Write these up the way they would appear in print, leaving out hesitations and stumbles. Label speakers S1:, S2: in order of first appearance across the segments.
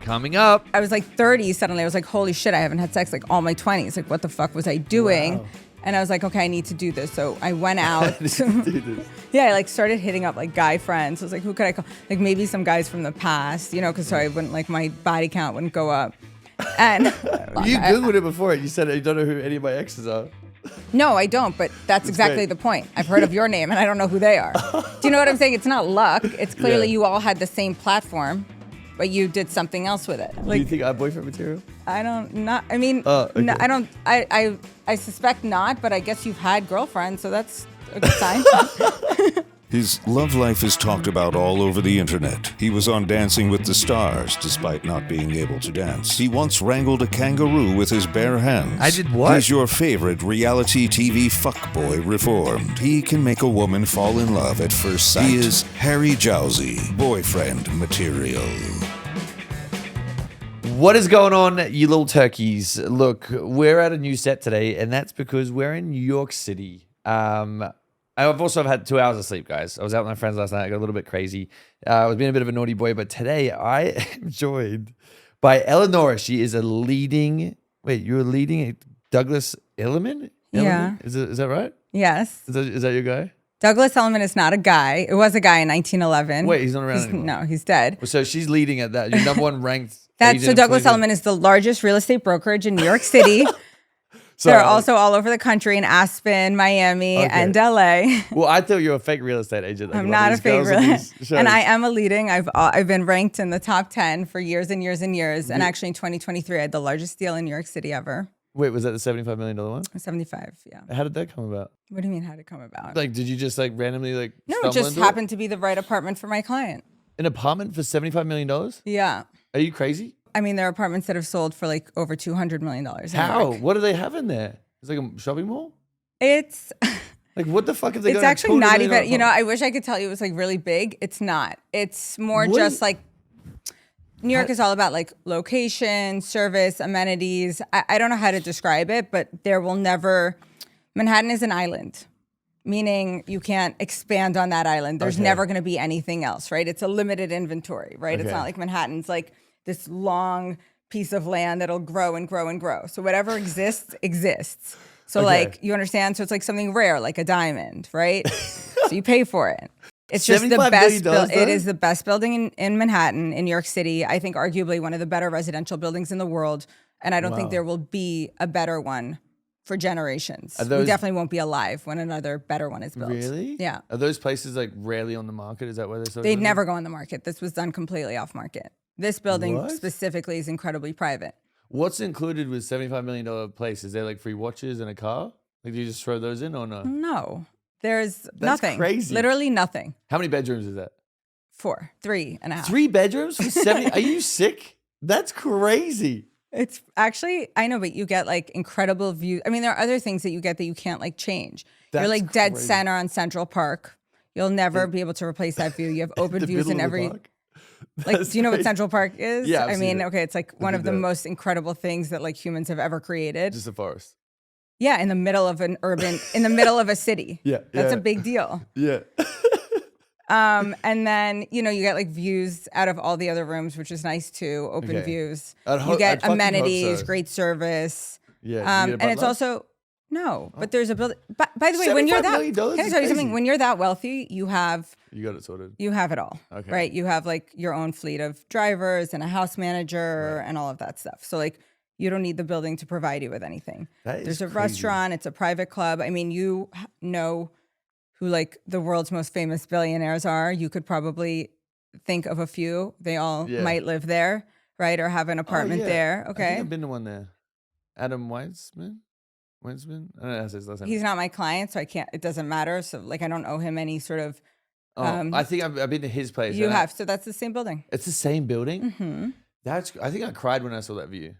S1: Coming up.
S2: I was like 30 suddenly. I was like, holy shit, I haven't had sex like all my 20s. Like, what the fuck was I doing?
S1: Wow.
S2: And I was like, okay, I need to do this. So I went out.
S1: Do this.
S2: Yeah, I like started hitting up like guy friends. I was like, who could I call? Like maybe some guys from the past, you know, because so I wouldn't like my body count wouldn't go up. And
S1: You Googled it before. You said you don't know who any of my exes are.
S2: no, I don't. But that's exactly
S1: great.
S2: the point. I've heard of your name and I don't know who they are. Do you know what I'm saying? It's not luck. It's clearly you all had the same platform, but you did something else with it.
S1: Do
S2: Like
S1: you think I'm boyfriend material?
S2: Okay. No, I don't. I suspect not. But I guess you've had girlfriends, so that's a good sign.
S3: His love life is talked about all over the internet. He was on Dancing with the Stars, despite not being able to dance. He once wrangled a kangaroo with his bare hands.
S1: I did what?
S3: He's your favorite reality TV fuckboy reformed. He can make a woman fall in love at first sight. He is Harry Jowsey, boyfriend material.
S1: What is going on, you little turkeys? Look, we're at a new set today, and that's because we're in New York City. I've also had 2 hours of sleep, guys. I was out with my friends last night. I got a little bit crazy. I was being a bit of a naughty boy, but today I am joined by Eleonora. She is you're leading Douglas Elliman?
S2: Yeah.
S1: Is that right?
S2: Yes.
S1: Is that your guy?
S2: Douglas Elliman is not a guy. It was a guy in 1911.
S1: Wait, he's not around anymore.
S2: No, he's dead.
S1: So she's leading at that. Your number one ranked.
S2: So Douglas Elliman is the largest real estate brokerage in New York City. They're also all over the country in Aspen, Miami, and LA.
S1: Well, I thought you were a fake real estate agent.
S2: I'm not a fake real estate. And I am a leading. I've been ranked in the top 10 for years and years and years. And actually in 2023, I had the largest deal in New York City ever.
S1: Wait, was that the $75 million one?
S2: 75, yeah.
S1: How did that come about?
S2: What do you mean, how did it come about?
S1: Like, did you just like randomly like
S2: No, it just happened to be the right apartment for my client.
S1: An apartment for $75 million?
S2: Yeah.
S1: Are you crazy?
S2: I mean, there are apartments that have sold for like over $200 million.
S1: How? What do they have in there? It's like a shopping mall?
S2: It's
S1: like, what the fuck have they got?
S2: It's actually not even, you know, I wish I could tell you it was like really big. It's not. It's more just like New York is all about like location, service, amenities. I don't know how to describe it, but Manhattan is an island, meaning you can't expand on that island. There's never going to be anything else, right? It's a limited inventory, right? It's not like Manhattan's like this long piece of land that'll grow and grow and grow. So whatever exists, exists. So like, you understand? So it's like something rare, like a diamond, right? So you pay for it. It's just the best. It is the best building in Manhattan, in New York City. I think arguably one of the better residential buildings in the world. And I don't think there will be a better one for generations. We definitely won't be alive when another better one is built.
S1: Really?
S2: Yeah.
S1: Are those places like rarely on the market? Is that why they're so
S2: They'd never go on the market. This was done completely off market. This building specifically is incredibly private.
S1: What's included with $75 million place? Is there like free watches and a car? Like, do you just throw those in or no?
S2: No. There's nothing.
S1: Crazy.
S2: Literally nothing.
S1: How many bedrooms is that?
S2: 4, 3.5.
S1: 3 bedrooms for 70? Are you sick? That's crazy.
S2: It's actually, I know, but you get like incredible views. I mean, there are other things that you get that you can't like change. You're like dead center on Central Park. You'll never be able to replace that view. You have open views in every. Like, do you know what Central Park is?
S1: Yeah,
S2: I mean, okay, it's like one of the most incredible things that like humans have ever created.
S1: Just a forest.
S2: Yeah, in the middle of in the middle of a city.
S1: Yeah,
S2: that's a big deal.
S1: Yeah.
S2: And then, you know, you get like views out of all the other rooms, which is nice too. Open views. You get amenities, great service.
S1: Yeah.
S2: And it's also but there's a building. By the way, when you're that, can I tell you something? When you're that wealthy, you got it sorted. You have it all, right? You have like your own fleet of drivers and a house manager and all of that stuff. So like, you don't need the building to provide you with anything. There's a restaurant. It's a private club. I mean, you know who like the world's most famous billionaires are. You could probably think of a few. They all might live there, right? Or have an apartment there. Okay.
S1: I think I've been to one there. Adam Weitzman? I don't know how to say his last name.
S2: He's not my client, so I can't, it doesn't matter. So like, I don't owe him any sort of.
S1: I think I've been to his place.
S2: You have. So that's the same building.
S1: It's the same building?
S2: Mm-hmm.
S1: I think I cried when I saw that view.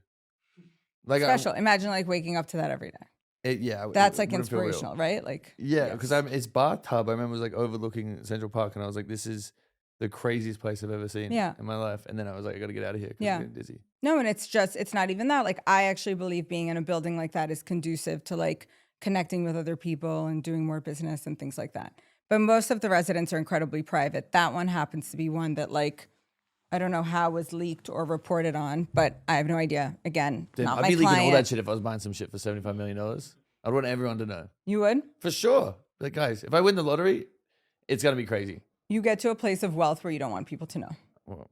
S1: Like
S2: special. Imagine like waking up to that every day. That's like inspirational, right? Like
S1: because it's bathtub. I remember it was like overlooking Central Park, and I was like, "This is the craziest place I've ever seen in my life." And then I was like, "I got to get out of here because I'm getting dizzy."
S2: No, and it's not even that. Like, I actually believe being in a building like that is conducive to like connecting with other people and doing more business and things like that. But most of the residents are incredibly private. That one happens to be one that like I don't know how was leaked or reported on, but I have no idea. Again,
S1: Damn,
S2: not
S1: I'd
S2: my
S1: be leaking
S2: client.
S1: all that shit if I was buying some shit for $75 million. I'd want everyone to know.
S2: You would?
S1: For sure. Like, guys, if I win the lottery, it's going to be crazy.
S2: You get to a place of wealth where you don't want people to know.
S1: Well,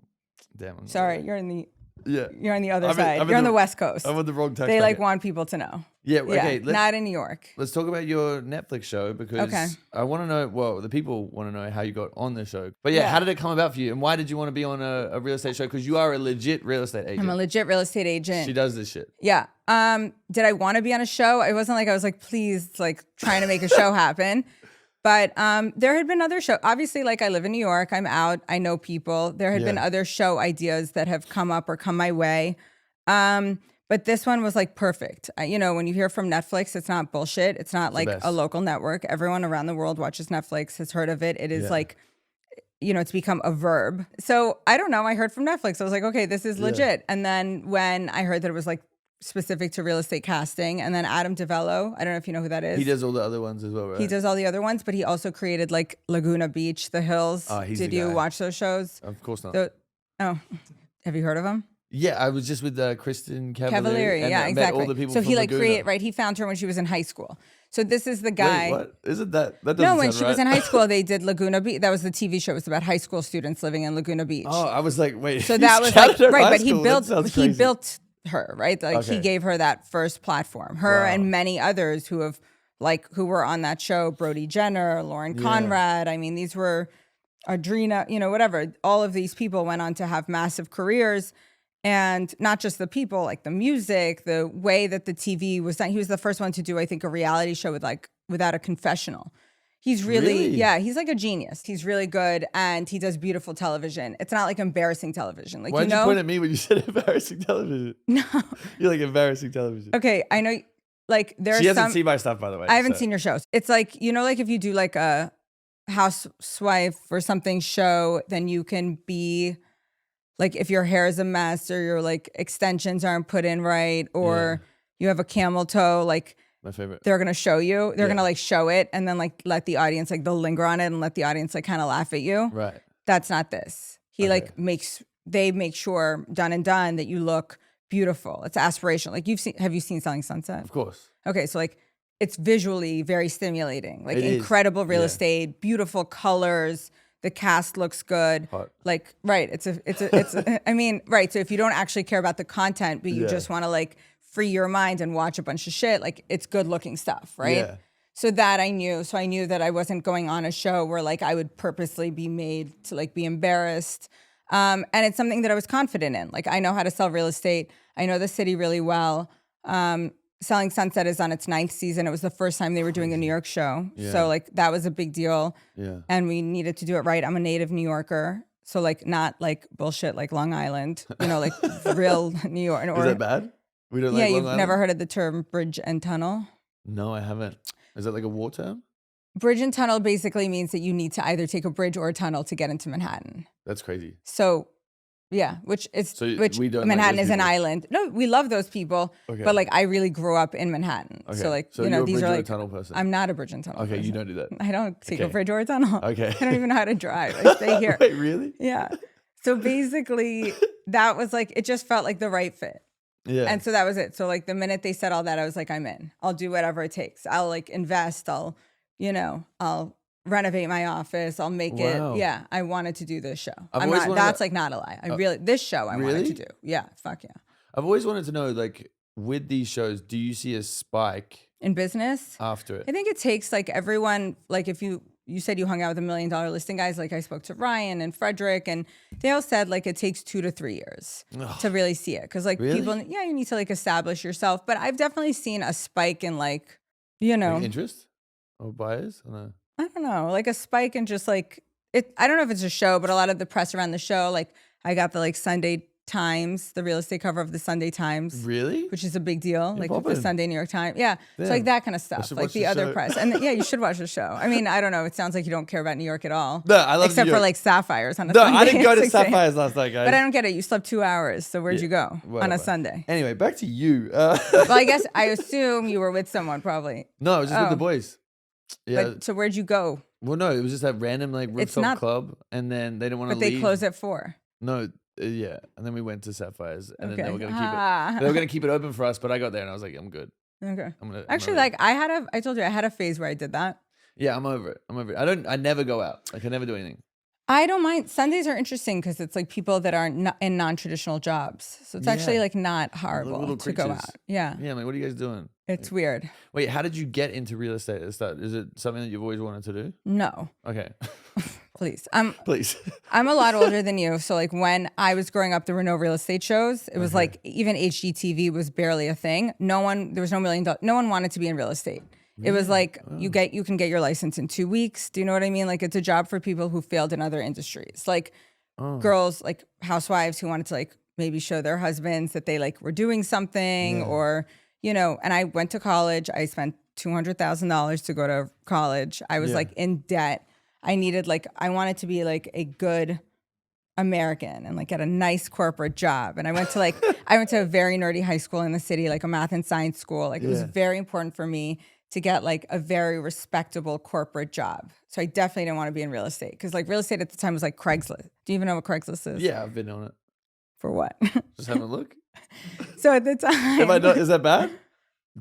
S1: damn.
S2: Sorry, you're in the
S1: Yeah.
S2: you're on the other
S1: I'm in-
S2: side.
S1: I'm in
S2: You're on
S1: the-
S2: the West Coast.
S1: I'm on the wrong tax
S2: They like
S1: bracket.
S2: want people to know.
S1: Yeah, okay.
S2: Not in New York.
S1: Let's talk about your Netflix show because
S2: Okay.
S1: I want to know, well, the people want to know how you got on the show. But yeah,
S2: Yeah.
S1: how did it come about for you? And why did you want to be on a real estate show? Because you are a legit real estate agent.
S2: I'm a legit real estate agent.
S1: She does this shit.
S2: Yeah. Did I want to be on a show? It wasn't like I was like, please, like trying to make a show happen. But there had been other shows. Obviously, like I live in New York. I'm out. I know people. There had been other show ideas that have come up or come my way. But this one was like perfect. You know, when you hear from Netflix, it's not bullshit. It's not like
S1: best.
S2: a local network. Everyone around the world watches Netflix, has heard of it. It is like, you know, it's become a verb. So I don't know. I heard from Netflix. I was like, okay, this is legit. And then when I heard that it was like specific to real estate casting, and then Adam DiVello, I don't know if you know who that is.
S1: He does all the other ones as well, right?
S2: He does all the other ones, but he also created like Laguna Beach, The Hills.
S1: Oh, he's
S2: Did
S1: the
S2: you
S1: guy.
S2: watch those shows?
S1: Of course not.
S2: Oh, have you heard of them?
S1: Yeah, I was just with Kristen Cavalieri.
S2: Cavalieri,
S1: and
S2: yeah,
S1: I met
S2: exactly.
S1: all the people
S2: So
S1: from
S2: he like
S1: Laguna.
S2: he found her when she was in high school. So this is the guy.
S1: Wait, what? Isn't that doesn't
S2: No, when
S1: sound
S2: she was
S1: right.
S2: in high school, they did Laguna Beach. That was the TV show. It was about high school students living in Laguna Beach.
S1: Oh, I was like, wait.
S2: So
S1: you
S2: that was
S1: scouted
S2: like
S1: her
S2: right,
S1: high
S2: but he
S1: school? That sounds crazy.
S2: built her, right? Like he
S1: Okay.
S2: gave her that first platform. Her
S1: Wow.
S2: and many others who were on that show, Brody Jenner, Lauren Conrad. I mean, these were Adrena, you know, whatever. All of these people went on to have massive careers. And not just the people, like the music, the way that the TV was done. He was the first one to do, I think, a reality show without a confessional. He's really, yeah, he's like a genius. He's really good, and he does beautiful television. It's not like embarrassing television. Like,
S1: Why'd
S2: you know,
S1: you point at me when you said embarrassing television?
S2: No.
S1: You're like embarrassing television.
S2: Okay, I know. Like there's
S1: She hasn't
S2: some.
S1: seen my stuff, by the way.
S2: I haven't
S1: so-
S2: seen your shows. It's like, you know, like if you do like a housewife or something show, then you can be like, if your hair is a mess or your like extensions aren't put in right, or you have a camel toe, like
S1: My favorite.
S2: they're gonna show you. They're
S1: Yeah.
S2: gonna like show it and then like let the audience, like they'll linger on it and let the audience like kind of laugh at you.
S1: Right.
S2: That's not this. He
S1: Okay.
S2: like they make sure done and done that you look beautiful. It's aspirational. Like have you seen Selling Sunset?
S1: Of course.
S2: Okay, so like it's visually very stimulating. Like
S1: It is.
S2: incredible real
S1: Yeah.
S2: estate, beautiful colors. The cast looks good.
S1: Hot.
S2: Like, right. It's I mean, right. So if you don't actually care about the content, but you
S1: Yeah.
S2: just want to like free your mind and watch a bunch of shit, like it's good looking stuff, right?
S1: Yeah.
S2: So that I knew. So I knew that I wasn't going on a show where like I would purposely be made to like be embarrassed. And it's something that I was confident in. Like I know how to sell real estate. I know the city really well. Selling Sunset is on its 9th season. It was the first time they were doing a New York show.
S1: Yeah.
S2: So like that was a big deal.
S1: Yeah.
S2: And we needed to do it right. I'm a native New Yorker. So like not like bullshit like Long Island, you know, like real New York.
S1: Is that bad? We don't
S2: Yeah,
S1: like Long
S2: you've
S1: Island?
S2: never heard of the term bridge and tunnel?
S1: No, I haven't. Is that like a war term?
S2: Bridge and tunnel basically means that you need to either take a bridge or a tunnel to get into Manhattan.
S1: That's crazy.
S2: So yeah, which
S1: we don't like
S2: Manhattan
S1: those
S2: is an
S1: people.
S2: island. No, we love those people,
S1: Okay.
S2: but like I really grew up in Manhattan.
S1: Okay.
S2: So like,
S1: So
S2: you know,
S1: you're a
S2: these
S1: bridge
S2: are
S1: or a
S2: like,
S1: tunnel person.
S2: I'm not a bridge and tunnel
S1: Okay, you
S2: person.
S1: don't do that.
S2: I don't take a
S1: Okay.
S2: bridge or a tunnel.
S1: Okay.
S2: I don't even know how to drive. I stay here.
S1: Wait, really?
S2: Yeah. So basically that was like, it just felt like the right fit.
S1: Yeah.
S2: And so that was it. So like the minute they said all that, I was like, I'm in. I'll do whatever it takes. I'll like invest. I'll renovate my office. I'll make
S1: Wow.
S2: it. Yeah. I wanted to do this show.
S1: I've
S2: I'm
S1: always
S2: not,
S1: wanted
S2: that's
S1: to-
S2: like not a lie. This show I wanted
S1: Really?
S2: to do. Yeah. Fuck yeah.
S1: I've always wanted to know, like, with these shows, do you see a spike
S2: In business,
S1: after it?
S2: I think it takes like everyone, like if you said you hung out with $1 million listing guys, like I spoke to Ryan and Frederick, and they all said like it takes 2 to 3 years to really see it. Cause like
S1: Really?
S2: people, yeah, you need to like establish yourself. But I've definitely seen a spike in like, you know,
S1: Like interest or buyers? Or no?
S2: I don't know, like a spike in just like it. I don't know if it's a show, but a lot of the press around the show, like I got the like Sunday Times, the real estate cover of the Sunday Times.
S1: Really?
S2: Which is a big deal, like the
S1: poppin'.
S2: Sunday New York Times. Yeah. So
S1: Damn.
S2: like that kind of stuff,
S1: should
S2: like
S1: watch
S2: the
S1: the
S2: other
S1: show.
S2: press. And yeah, you should watch the show. I mean, I don't know. It sounds like you don't care about New York at all.
S1: No, I love
S2: Except
S1: New
S2: for
S1: York.
S2: like Sapphires on a
S1: No,
S2: Sunday.
S1: I didn't go
S2: at
S1: to
S2: 6 a.m.
S1: Sapphires last night, guys.
S2: But I don't get it. You slept 2 hours. So where'd you go on
S1: Whatever.
S2: a Sunday?
S1: Anyway, back to you.
S2: Well, I guess I assume you were with someone probably.
S1: No, I was just with the
S2: Oh.
S1: boys. Yeah.
S2: But so where'd you go?
S1: Well, no, it was just that random like rooftop
S2: not-
S1: club, and then they didn't want to
S2: But
S1: leave.
S2: they close at 4.
S1: No, Yeah, and then we went to Sapphires, and then they
S2: Okay.
S1: were gonna keep it. They were gonna keep it open for us, but I got there and I was like, I'm good.
S2: Okay.
S1: I'm
S2: Actually,
S1: gonna-
S2: like I told you I had a phase where I did that.
S1: yeah, I'm over it. I'm over it. I never go out. Like I never do anything.
S2: I don't mind. Sundays are interesting because it's like people that are in non-traditional jobs. So it's actually
S1: Yeah.
S2: like not horrible
S1: Little
S2: to go
S1: creatures.
S2: out. Yeah.
S1: Yeah, I'm like, what are you guys doing?
S2: It's weird.
S1: Wait, how did you get into real estate at the start? Is it something that you've always wanted to do?
S2: No,
S1: Okay,
S2: please.
S1: please.
S2: I'm a lot older than you. So like when I was growing up, there were no real estate shows. It was like even HGTV was barely a thing. There was no $1 million. No one wanted to be in real estate. It was like you can get your license in 2 weeks. Do you know what I mean? Like it's a job for people who failed in other industries. Like girls, like housewives who wanted to like maybe show their husbands that they like were doing something or, you know, and I went to college. I spent $200,000 to go to college. I was like in debt. I wanted to be like a good American and like get a nice corporate job. And I went to a very nerdy high school in the city, like a math and science school. Like it was very important for me to get like a very respectable corporate job. So I definitely didn't want to be in real estate because like real estate at the time was like Craigslist. Do you even know what Craigslist is?
S1: Yeah, I've been on it.
S2: For what?
S1: Just having a look.
S2: So at the time,
S1: Is that bad?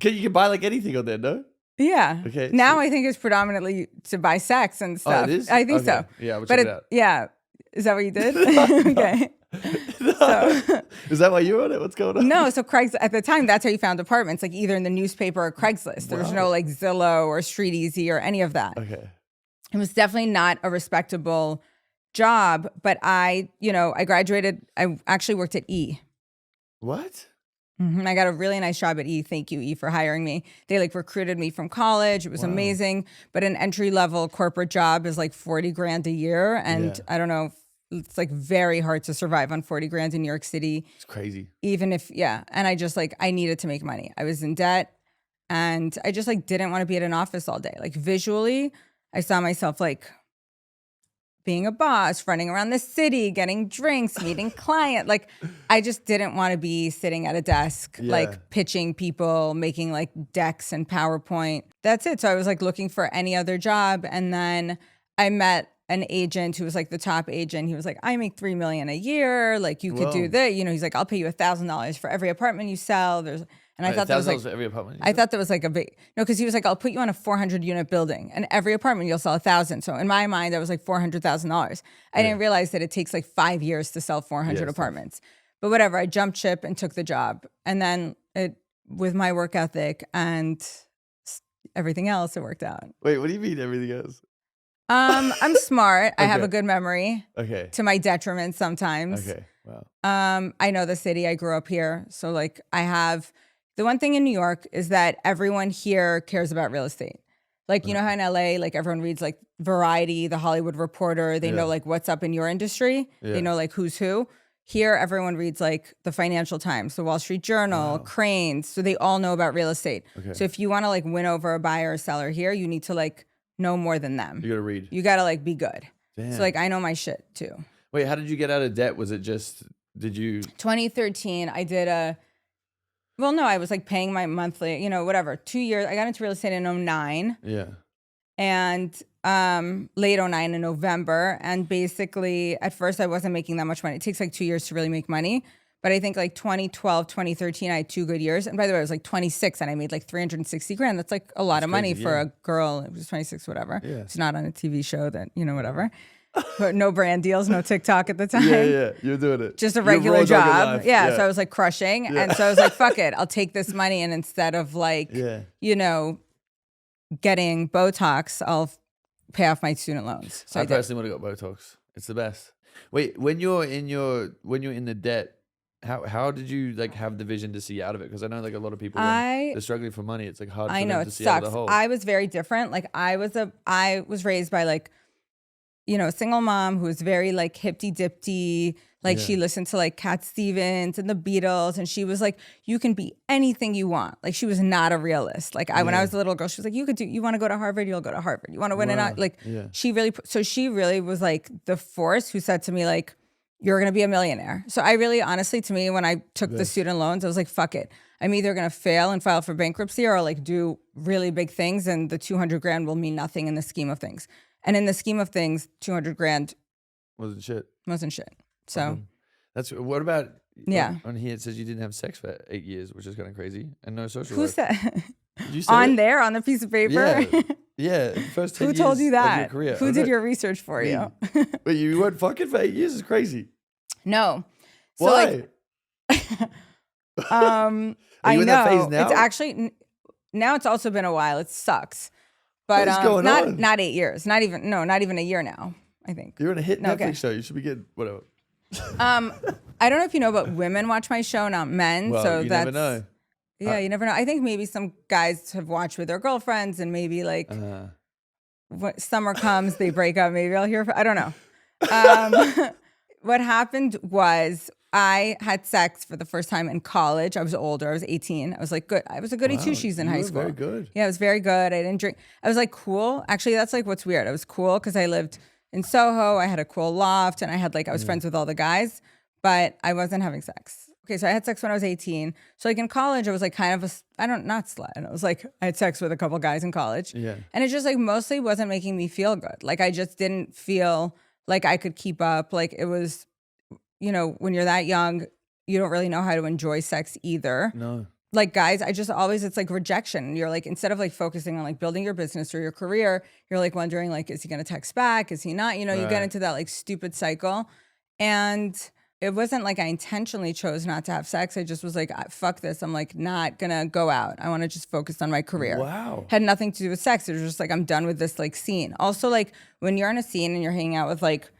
S1: You can buy like anything on there, no?
S2: yeah.
S1: Okay.
S2: Now I think it's predominantly to buy sex and stuff.
S1: Oh, it is?
S2: I think
S1: Okay.
S2: so.
S1: Yeah, we'll
S2: But
S1: check it out.
S2: yeah. Is that what you did? Okay. So
S1: Is that why you're on it? What's going on?
S2: no, so Craigslist at the time, that's how you found apartments, like either in the newspaper or Craigslist. There was no like Zillow or Street Easy or any of that.
S1: Okay.
S2: It was definitely not a respectable job, but I graduated. I actually worked at E.
S1: What?
S2: I got a really nice job at E. Thank you, E, for hiring me. They like recruited me from college. It was amazing. But an entry level corporate job is like 40 grand a year. And I don't know, it's like very hard to survive on 40 grand in New York City.
S1: It's crazy.
S2: Even if, and I just like, I needed to make money. I was in debt and I just like didn't want to be at an office all day. Like visually, I saw myself like being a boss, running around the city, getting drinks, meeting client. Like I just didn't want to be sitting at a desk, like pitching people, making like decks and PowerPoint. That's it. So I was like looking for any other job. And then I met an agent who was like the top agent. He was like, I make $3 million a year. Like you could do that. You know, he's like, I'll pay you $1,000 for every apartment you sell. And I thought that was like,
S1: for every apartment.
S2: I thought that was like a big, no, because he was like, I'll put you on a 400 unit building and every apartment you'll sell 1,000. So in my mind, that was like $400,000. I didn't realize that it takes like 5 years to sell 400 apartments. But whatever, I jumped ship and took the job. And then with my work ethic and everything else, it worked out.
S1: Wait, what do you mean everything else?
S2: I'm smart. I have
S1: Okay.
S2: a good memory.
S1: Okay.
S2: To my detriment sometimes.
S1: Okay. Wow.
S2: I know the city. I grew up here. So like the one thing in New York is that everyone here cares about real estate. Like, you know how in LA, like everyone reads like Variety, The Hollywood Reporter. They know like what's up in your industry. They know like who's who. Here, everyone reads like the Financial Times, the Wall Street Journal, Cranes. So they all know about real estate. Okay. So if you want to like win over a buyer or seller here, you need to like know more than them.
S1: You gotta read.
S2: You gotta like be good.
S1: Damn.
S2: So like I know my shit too.
S1: Wait, how did you get out of debt? Was it just, did you?
S2: 2013, I did I was like paying my monthly, whatever, 2 years. I got into real estate in 2009.
S1: Yeah.
S2: And late 2009 in November. And basically, at first, I wasn't making that much money. It takes like 2 years to really make money. But I think like 2012, 2013, I had 2 good years. And by the way, I was like 26 and I made like 360 grand. That's like a lot of money for a girl. It was 26, whatever. Yeah. It's not on a TV show that, whatever. But no brand deals, no TikTok at the time.
S1: Yeah. You're doing it.
S2: Just a regular job. Yeah. So I was like crushing. Yeah. And so I was like, fuck it. I'll take this money. And instead of like, getting Botox, I'll pay off my student loans. So
S1: I personally would have got Botox. It's the best. Wait, when you're in the debt, how did you like have the vision to see out of it? Because I know like a lot of people when they're struggling for money, it's like hard for them to see out of the hole.
S2: I was very different. Like I was raised by like, a single mom who was very like hippity-dippty. Like she listened to like Cat Stevens and the Beatles. And she was like, you can be anything you want. Like she was not a realist. Like when I was a little girl, she was like, you want to go to Harvard, you'll go to Harvard. You want to win she really was like the force who said to me like, you're going to be a millionaire. So I really, honestly, to me, when I took the student loans, I was like, fuck it. I'm either going to fail and file for bankruptcy or like do really big things. And the 200 grand will mean nothing in the scheme of things. And in the scheme of things, 200 grand
S1: wasn't shit.
S2: So
S1: That's what about?
S2: Yeah.
S1: On here it says you didn't have sex for 8 years, which is kind of crazy, and no social
S2: Who
S1: life.
S2: said
S1: You said
S2: on
S1: it?
S2: there on the piece of paper?
S1: Yeah, yeah. First 10
S2: Who told
S1: years
S2: you that?
S1: Of your career.
S2: Who did your research for you?
S1: But you weren't fucking for 8 years. It's crazy.
S2: No. So
S1: Why?
S2: I
S1: you in
S2: know
S1: that phase now?
S2: it's actually now. It's also been a while. It sucks, but
S1: What is going on?
S2: not 8 years. Not even a year now. I think.
S1: You're on a hit
S2: No,
S1: Netflix
S2: okay.
S1: show. You should be getting whatever.
S2: I don't know if you know, but women watch my show, not men.
S1: Well,
S2: so
S1: you
S2: that's
S1: never know.
S2: Yeah, you never know. I think maybe some guys have watched with their girlfriends, and maybe like when summer comes, they break up. Maybe I'll hear. I don't know. What happened was I had sex for the first time in college. I was older. I was 18. I was like good. I was a goody two shoes in high school.
S1: Very good.
S2: Yeah, I was very good. I didn't drink. I was like cool. Actually, that's like what's weird. I was cool because I lived in Soho. I had a cool loft, and I had I was friends with all the guys, but I wasn't having sex. Okay, so I had sex when I was 18. So like in college, I was like kind of not slut. And I was like, I had sex with a couple guys in college.
S1: Yeah.
S2: And it just like mostly wasn't making me feel good. Like I just didn't feel like I could keep up. Like it was, when you're that young, you don't really know how to enjoy sex either.
S1: No.
S2: Like guys, it's like rejection. You're like, instead of like focusing on like building your business or your career, you're like wondering like, is he going to text back? Is he not? You get into that like stupid cycle. And it wasn't like I intentionally chose not to have sex. I just was like, fuck this. I'm like not gonna go out. I want to just focus on my career.
S1: Wow.
S2: Had nothing to do with sex. It was just like, I'm done with this like scene. Also like when you're on a scene and you're hanging out with like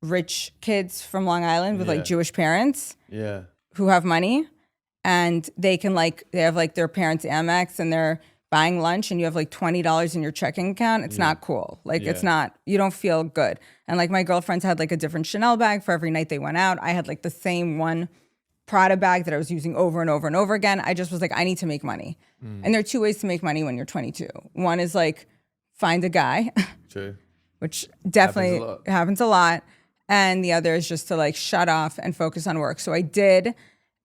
S2: rich kids from Long Island with like Jewish parents who have money, and they can they have like their parents' Amex and they're buying lunch, and you have like $20 in your checking account. It's not cool. Like it's not, you don't feel good. And like my girlfriends had like a different Chanel bag for every night they went out. I had like the same one Prada bag that I was using over and over and over again. I just was like, I need to make money. And there are two ways to make money when you're 22. One is like find a guy,
S1: True.
S2: which definitely happens a lot. And the other is just to like shut off and focus on work. So I did.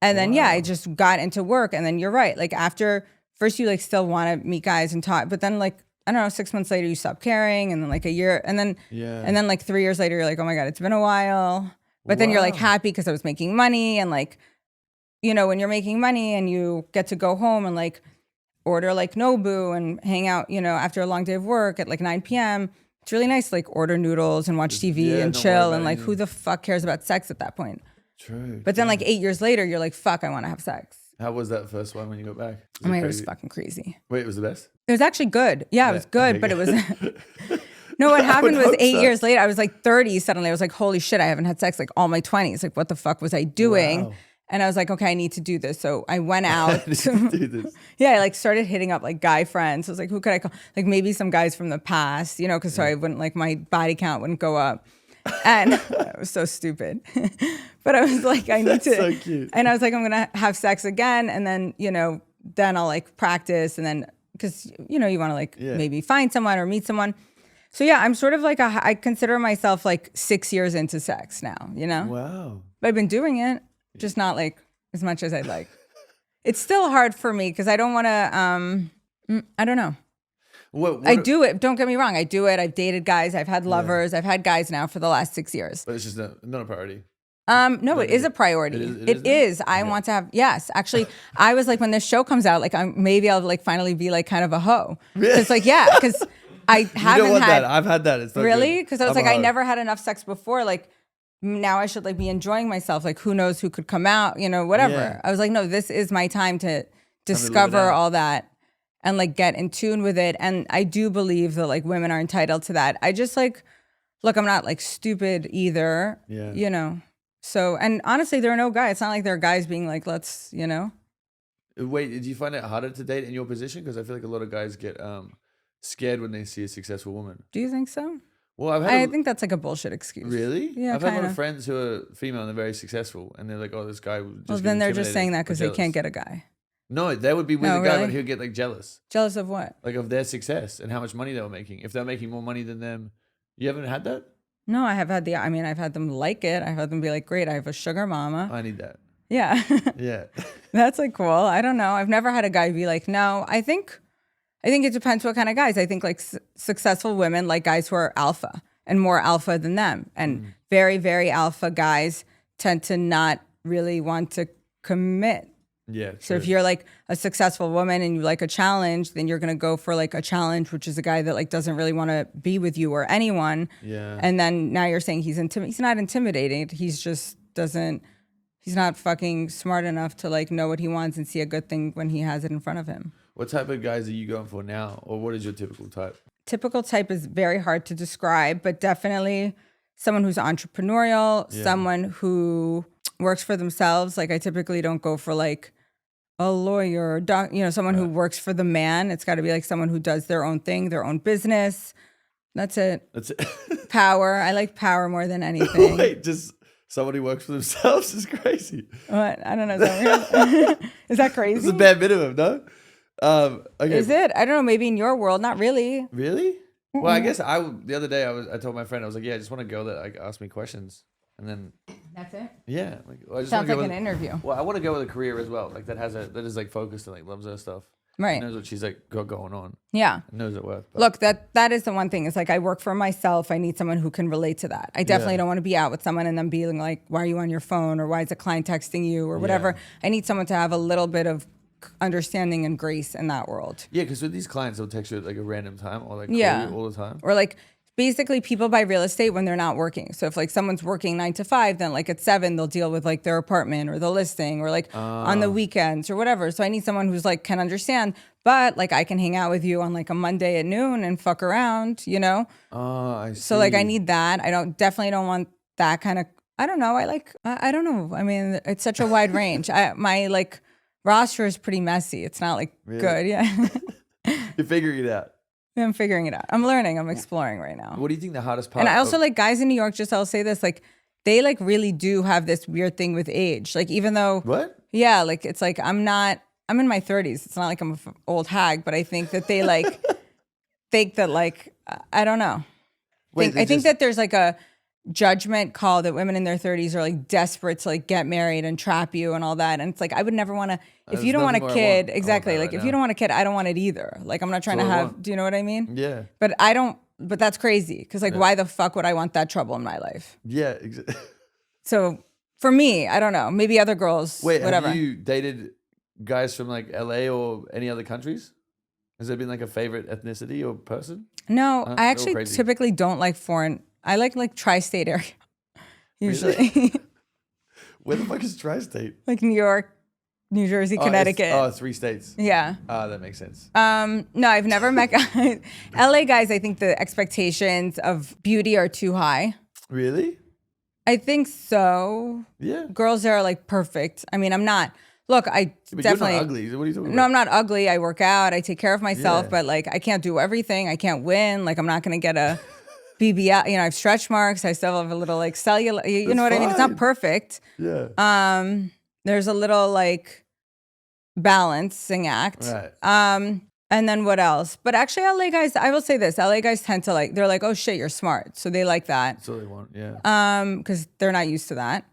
S2: And then, I just got into work. And then you're right. Like after first you like still want to meet guys and talk, but then like, I don't know, 6 months later you stop caring, and then like a year, and then like 3 years later you're like, oh my God, it's been a while. But then you're like happy because I was making money, and like, when you're making money and you get to go home and like order like Nobu and hang out, after a long day of work at like 9 p.m. It's really nice to like order noodles and watch TV and chill, and like who the fuck cares about sex at that point?
S1: True.
S2: But then like 8 years later you're like, fuck, I want to have sex.
S1: How was that first one when you got back?
S2: Oh my God, it was fucking crazy.
S1: Wait, it was the best?
S2: It was actually good. Yeah, it was good, but it was... No, what happened was 8 years later, I was like 30 suddenly. I was like, holy shit, I haven't had sex like all my 20s. Like, what the fuck was I doing? Wow. And I was like, okay, I need to do this. So I went out.
S1: do this.
S2: Yeah, I like started hitting up like guy friends. I was like, who could I call? Like maybe some guys from the past, because so I wouldn't like my body count wouldn't go up. And it was so stupid. But I was like, I need to.
S1: So cute.
S2: And I was like, I'm going to have sex again. And then, then I'll like practice. And then, because, you want to like maybe find someone or meet someone. So yeah, I'm sort of like I consider myself like 6 years into sex now,
S1: Wow.
S2: But I've been doing it, just not like as much as I'd like. It's still hard for me because I don't want to, I don't know.
S1: What
S2: I do it. Don't get me wrong. I do it. I've dated guys. I've had lovers. I've had guys now for the last 6 years.
S1: But it's just not a priority.
S2: No, it is a priority. It is. I want to have, yes. Actually, I was like, when this show comes out, like maybe I'll like finally be like kind of a hoe. It's like, yeah, because I haven't had.
S1: I've had that. It's not
S2: really? Because I was like, I never had enough sex before. Like now I should like be enjoying myself. Like who knows who could come out, whatever. Yeah. I was like, no, this is my time to discover all that and like get in tune with it. And I do believe that like women are entitled to that. I just like, look, I'm not like stupid either, So, and honestly, there are no guys. It's not like there are guys being like, let's,
S1: Wait, did you find it harder to date in your position? Because I feel like a lot of guys get scared when they see a successful woman.
S2: Do you think so?
S1: Well,
S2: I think that's like a bullshit excuse.
S1: Really?
S2: Yeah,
S1: I've had a lot of friends who are female and they're very successful, and they're like, "Oh, this guy."
S2: Well, then they're just saying that because they can't get a guy.
S1: No, they would be with a guy, but he'll get like jealous.
S2: Jealous of what?
S1: Like of their success and how much money they were making. If they're making more money than them, you haven't had that?
S2: No, I have had I've had them like it. I've had them be like, "Great, I have a sugar mama."
S1: I need that.
S2: Yeah.
S1: Yeah.
S2: That's like cool. I don't know. I've never had a guy be like, "No." I think it depends what kind of guys. I think like successful women like guys who are alpha and more alpha than them, and very, very alpha guys tend to not really want to commit.
S1: Yeah.
S2: So if you're like a successful woman and you like a challenge, then you're going to go for like a challenge, which is a guy that like doesn't really want to be with you or anyone.
S1: Yeah.
S2: And then now you're saying he's not intimidating. He's just he's not fucking smart enough to like know what he wants and see a good thing when he has it in front of him.
S1: What type of guys are you going for now? Or what is your typical type?
S2: Typical type is very hard to describe, but definitely someone who's entrepreneurial, someone who works for themselves. Like I typically don't go for like a lawyer, someone who works for the man. It's got to be like someone who does their own thing, their own business. That's it. Power. I like power more than anything.
S1: Wait, just someone who works for themselves is crazy.
S2: What? I don't know. Is that weird? Is that crazy?
S1: It's a bare minimum, no? Okay.
S2: Is it? I don't know. Maybe in your world, not really.
S1: Really? Well, I guess the other day I told my friend, I was like, yeah, I just want a girl that like asks me questions. And then
S2: That's it.
S1: yeah, like I just
S2: Sounds
S1: wanna
S2: like
S1: go
S2: an interview.
S1: Well, I want to go with a career as well, like that is like focused and like loves her stuff.
S2: Right.
S1: Knows what she's like got going on.
S2: Yeah.
S1: Knows her worth. But
S2: Look, that is the one thing. It's like I work for myself. I need someone who can relate to that. I definitely don't want to be out with someone and then being like, why are you on your phone? Or why is a client texting you? Or whatever. I need someone to have a little bit of understanding and grace in that world.
S1: yeah, because with these clients, they'll text you at like a random time or like call you all the time.
S2: Or like basically people buy real estate when they're not working. So if like someone's working 9 to 5, then like at 7, they'll deal with like their apartment or the listing or like on the weekends or whatever. So I need someone who's like can understand, but like I can hang out with you on like a Monday at noon and fuck around, you know?
S1: Oh, I see.
S2: So like I need that. I definitely don't want that kind of, I don't know. I don't know. I mean, it's such a wide range. My like roster is pretty messy. It's not like good. Yeah.
S1: You're figuring it out.
S2: I'm figuring it out. I'm learning. I'm exploring right now.
S1: What do you think the hardest part?
S2: And I also like guys in New York, I'll say this, like they like really do have this weird thing with age. Like even though,
S1: what?
S2: Yeah, like it's like I'm in my 30s. It's not like I'm an old hag, but I think that they like think that like, I don't know. I think that there's like a judgment call that women in their 30s are like desperate to like get married and trap you and all that. And it's like, I would never want to, if you don't want a kid, exactly. Like if you don't want a kid, I don't want it either. Like I'm not trying to have, do you know what I mean?
S1: Yeah.
S2: But that's crazy. Cause like, why the fuck would I want that trouble in my life?
S1: Yeah. Exactly.
S2: So for me, I don't know, maybe other girls, whatever.
S1: Have you dated guys from like LA or any other countries? Has there been like a favorite ethnicity or person?
S2: No, I actually typically don't like foreign. I like tri-state area usually.
S1: Really? Where the fuck is tri-state?
S2: Like New York, New Jersey, Connecticut.
S1: 3 states.
S2: Yeah.
S1: That makes sense.
S2: No, I've never met guys. LA guys, I think the expectations of beauty are too high.
S1: Really?
S2: I think so.
S1: Yeah.
S2: Girls there are like perfect. I mean, I'm not. Look,
S1: But
S2: definitely.
S1: you're not ugly. What are you talking about?
S2: No, I'm not ugly. I work out. I take care of myself, but like I can't do everything. I can't win. Like I'm not gonna get a BBL. You know, I have stretch marks. I still have a little like cellular. You know what I mean? It's not perfect.
S1: Yeah.
S2: There's a little like balancing act.
S1: Right.
S2: And then what else? But actually, LA guys, I will say this: LA guys tend to like. They're like, oh shit, you're smart, so they like that.
S1: That's all they want. Yeah.
S2: Because they're not used to that.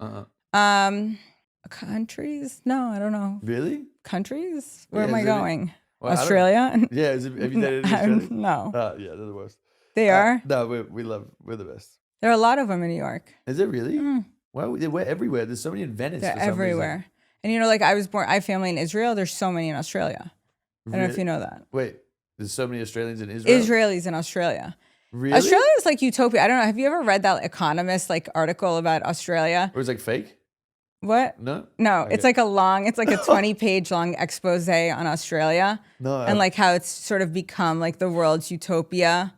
S2: Countries? No, I don't know.
S1: Really?
S2: Countries? Where am I
S1: it-
S2: going?
S1: Well,
S2: Australia?
S1: Yeah. Have you dated in Australia?
S2: No.
S1: Yeah, they're the worst.
S2: They are?
S1: No, we're the best.
S2: There are a lot of them in New York.
S1: Is it really? Well, we're everywhere. There's so many in Venice.
S2: They're
S1: for some
S2: everywhere.
S1: reason.
S2: And you know, like I have family in Israel. There's so many in Australia. I don't know if you know that.
S1: Wait, there's so many Australians in Israel?
S2: Israelis in Australia.
S1: Really?
S2: Australia is like utopia. I don't know. Have you ever read that Economist like article about Australia?
S1: Or is it like fake?
S2: What?
S1: No?
S2: No,
S1: Okay.
S2: it's like a 20-page long expose on Australia.
S1: No.
S2: And like how it's sort of become like the world's utopia.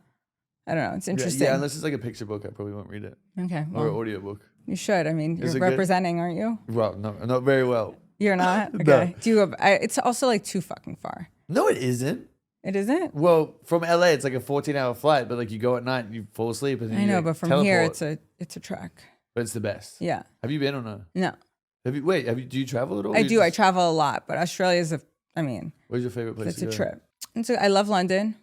S2: I don't know. It's interesting.
S1: Yeah, unless it's like a picture book, I probably won't read it.
S2: Okay.
S1: Or an
S2: Well,
S1: audio book.
S2: you should. I mean,
S1: Is
S2: you're
S1: it good?
S2: representing, aren't you?
S1: Well, no, not very well.
S2: You're not?
S1: No.
S2: Okay. Do you it's also like too fucking far.
S1: No, it isn't.
S2: It isn't?
S1: Well, from LA, it's like a 14-hour flight, but like you go at night and you fall asleep. And then
S2: I
S1: you,
S2: know,
S1: like,
S2: but from
S1: teleport.
S2: here it's a trek.
S1: But it's the best.
S2: Yeah.
S1: Have you been on a?
S2: No.
S1: Do you travel at all?
S2: I do. I travel a lot, but Australia's
S1: Where's your favorite place
S2: it's
S1: to
S2: a
S1: go?
S2: trip. And so I love London.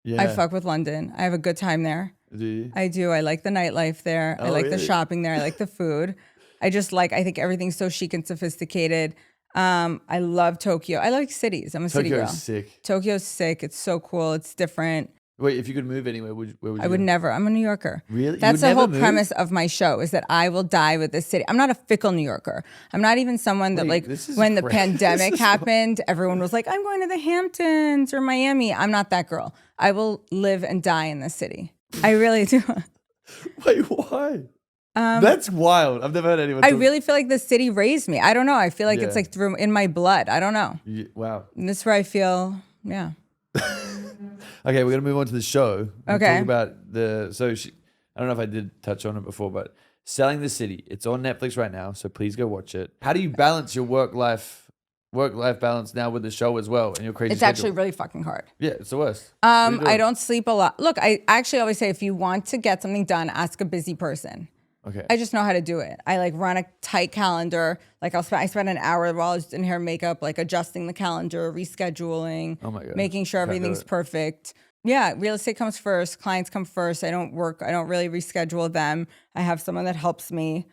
S1: Yeah.
S2: I fuck with London. I have a good time there.
S1: Do you?
S2: I do. I like the nightlife there. I
S1: Oh,
S2: like the
S1: really?
S2: shopping there. I like the food. I think everything's so chic and sophisticated. I love Tokyo. I like cities. I'm a city girl.
S1: Tokyo's sick.
S2: Tokyo's sick. It's so cool. It's different.
S1: Wait, if you could move anywhere, where would you
S2: I would
S1: go?
S2: never. I'm a New Yorker.
S1: Really? You
S2: That's
S1: would
S2: the
S1: never
S2: whole
S1: move?
S2: premise of my show is that I will die with this city. I'm not a fickle New Yorker. I'm not even someone that
S1: Wait, this is
S2: when the
S1: crazy.
S2: pandemic happened, everyone was like, I'm going to the Hamptons or Miami. I'm not that girl. I will live and die in this city. I really do.
S1: Wait, why? That's wild. I've never heard anyone.
S2: I really feel like the city raised me. I don't know. I feel like it's
S1: Yeah.
S2: like through in my blood. I don't know.
S1: Wow.
S2: And this is where I feel, yeah.
S1: Okay, we're gonna move on to the show. We'll
S2: Okay.
S1: Talk about I don't know if I did touch on it before, but Selling the City. It's on Netflix right now, so please go watch it. How do you balance your work life balance now with the show as well and your crazy
S2: It's
S1: schedule?
S2: actually really fucking hard.
S1: Yeah, it's the worst. What are you
S2: I
S1: doing?
S2: don't sleep a lot. Look, I actually always say if you want to get something done, ask a busy person.
S1: Okay.
S2: I just know how to do it. I like run a tight calendar. Like I spend an hour while I was in hair and makeup, like adjusting the calendar, rescheduling,
S1: Oh my God.
S2: making sure
S1: Can't do
S2: everything's
S1: it.
S2: perfect. Yeah, real estate comes first. Clients come first. I don't really reschedule them. I have someone that helps me.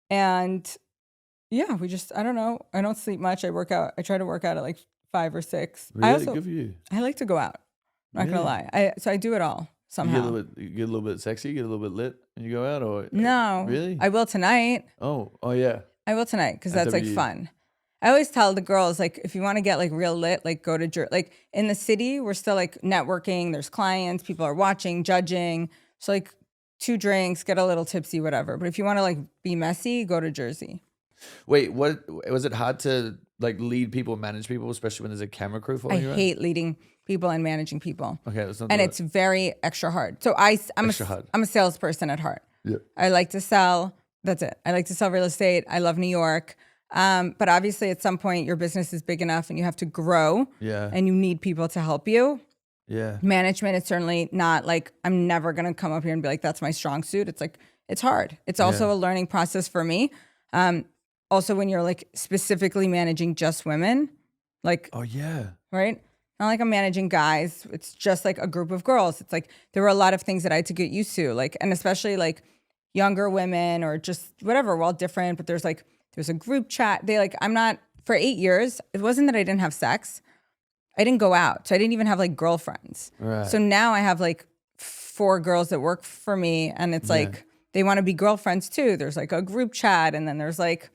S2: And yeah, I don't know. I don't sleep much. I work out. I try to work out at like 5 or 6.
S1: Really? Good for you.
S2: I like to go out. Not gonna lie. So I do it all somehow.
S1: You get a little bit sexy, get a little bit lit, and you go out, or
S2: No.
S1: Really?
S2: I will tonight.
S1: Oh yeah.
S2: I will tonight because that's like
S1: FWE.
S2: fun. I always tell the girls, like, if you want to get like real lit, like go to like in the city, we're still like networking. There's clients, people are watching, judging. So like 2 drinks, get a little tipsy, whatever. But if you want to like be messy, go to Jersey.
S1: Wait, what was it hard to like lead people, manage people, especially when there's a camera crew
S2: I
S1: following you around?
S2: hate leading people and managing people.
S1: Okay, let's not
S2: And
S1: do
S2: it's very extra hard. So I'm
S1: Extra hard.
S2: I'm a salesperson at heart.
S1: Yeah.
S2: I like to sell. That's it. I like to sell real estate. I love New York. But obviously at some point your business is big enough and you have to grow.
S1: Yeah.
S2: And you need people to help you.
S1: Yeah.
S2: Management is certainly not like, I'm never going to come up here and be like, that's my strong suit. It's like, it's hard. It's also a learning process for me. Also when you're like specifically managing just women, like,
S1: Oh yeah.
S2: right? Not like I'm managing guys. It's just like a group of girls. It's like, there were a lot of things that I had to get used to, like, and especially like younger women or just whatever, we're all different, but there's a group chat. For 8 years, it wasn't that I didn't have sex. I didn't go out. So I didn't even have like girlfriends.
S1: Right.
S2: So now I have like 4 girls that work for me and it's like, they want to be girlfriends too. There's like a group chat and then there's like,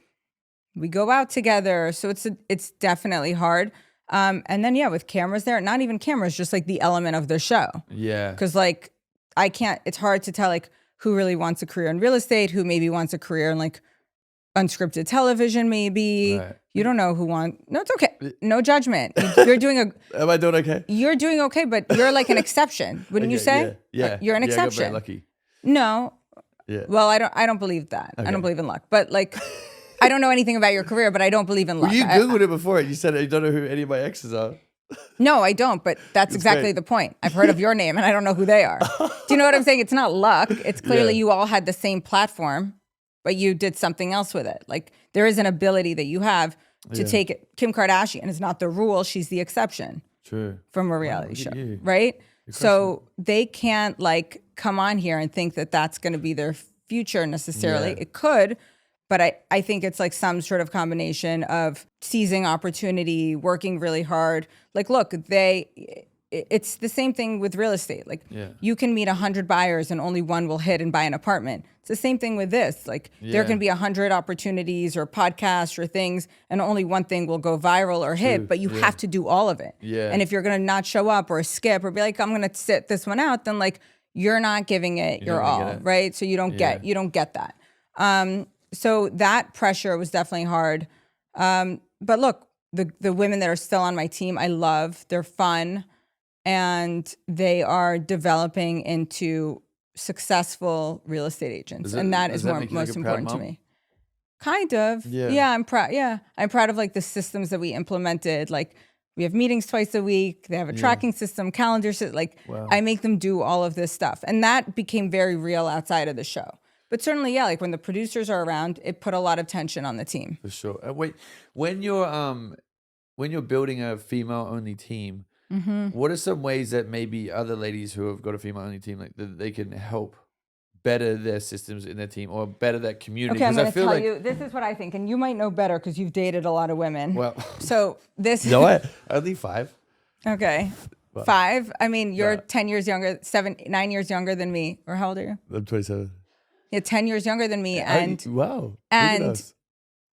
S2: we go out together. So it's definitely hard. And then, with cameras there, not even cameras, just like the element of the show.
S1: Yeah.
S2: Cause like, it's hard to tell like who really wants a career in real estate, who maybe wants a career in like unscripted television, maybe.
S1: Right.
S2: You don't know no, it's okay. No judgment. You're doing
S1: Am I doing okay?
S2: you're doing okay, but you're like an exception, wouldn't you
S1: Okay,
S2: say?
S1: Yeah.
S2: You're an
S1: Yeah, I got very
S2: exception.
S1: lucky.
S2: No.
S1: Yeah.
S2: Well, I don't believe that. I
S1: Okay.
S2: don't believe in luck. But like, I don't know anything about your career, but I don't believe in luck.
S1: Well, you Googled it before. You said you don't know who any of my exes are.
S2: No, I don't, but that's exactly
S1: great.
S2: the point. I've heard of your name and I don't know who they are. Do you know what I'm saying? It's not luck. It's clearly
S1: Yeah.
S2: you all had the same platform, but you did something else with it. Like there is an ability that you have to take it. Kim Kardashian is not the rule. She's the exception
S1: True.
S2: from a reality
S1: look
S2: show,
S1: at you.
S2: right? So they can't like come on here and think that that's going to be their future necessarily.
S1: Yeah.
S2: It could, but I think it's like some sort of combination of seizing opportunity, working really hard. Like, look, it's the same thing with real estate. Like you can meet 100 buyers and only one will hit and buy an apartment. It's the same thing with this. Like there can be 100 opportunities or podcasts or things and only one thing will go viral or hit, but you have to do all of it.
S1: Yeah.
S2: And if you're going to not show up or skip or be like, I'm going to sit this one out, then like you're not giving it your
S1: not gonna
S2: all,
S1: get it.
S2: right? So you don't get that. So that pressure was definitely hard. But look, the women that are still on my team, I love. They're fun. And they are developing into successful real estate agents. And that is
S1: make you, like,
S2: most
S1: a proud
S2: important to
S1: mom?
S2: me. Kind of.
S1: Yeah.
S2: I'm proud. Yeah. I'm proud of like the systems that we implemented. Like we have meetings twice a week. They have a tracking system, calendar system. Like I make them do all of this stuff. And that became very real outside of the show. But certainly, like when the producers are around, it put a lot of tension on the team.
S1: For sure. Wait, when you're building a female-only team, what are some ways that maybe other ladies who have got a female-only team, like that they can help better their systems in their team or better that community?
S2: Okay, I'm
S1: 'Cause
S2: going to tell you, this is what I think, and you might know better because you've dated a lot of women.
S1: Well,
S2: So this,
S1: no, I only 5.
S2: okay. 5? I mean, you're 10 years younger, 9 years younger than me. Or how old are you?
S1: I'm 27.
S2: You're 10 years younger than me. And
S1: wow. Look
S2: and
S1: at us.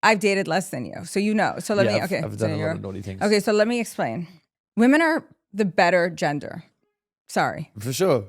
S2: I've dated less than you. So you know. So let me, okay.
S1: I've done a lot of naughty things.
S2: Okay, so let me explain. Women are the better gender. Sorry.
S1: For sure.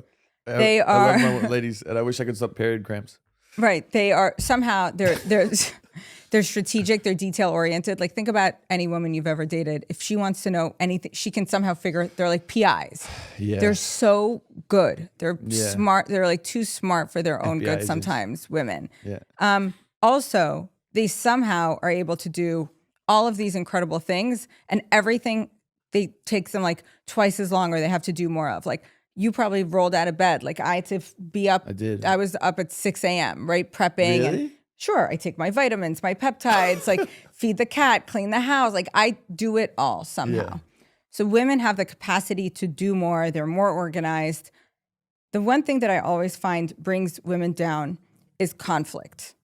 S2: They
S1: I
S2: are.
S1: love my ladies, and I wish I could stop period cramps.
S2: Right. They are somehow, they're strategic, they're detail oriented. Like think about any woman you've ever dated. If she wants to know anything, she can somehow they're like PIs.
S1: Yeah.
S2: They're so good. They're
S1: Yeah.
S2: smart. They're like too smart for their own
S1: FBI
S2: good
S1: agents.
S2: sometimes, women.
S1: Yeah.
S2: Also, they somehow are able to do all of these incredible things, and everything they takes them like twice as long, or they have to do more of. Like you probably rolled out of bed. Like I had to be up.
S1: I did.
S2: I was up at 6 a.m. right, prepping.
S1: Really?
S2: And sure, I take my vitamins, my peptides, like feed the cat, clean the house. Like I do it all somehow.
S1: Yeah.
S2: So women have the capacity to do more. They're more organized. The one thing that I always find brings women down is conflict.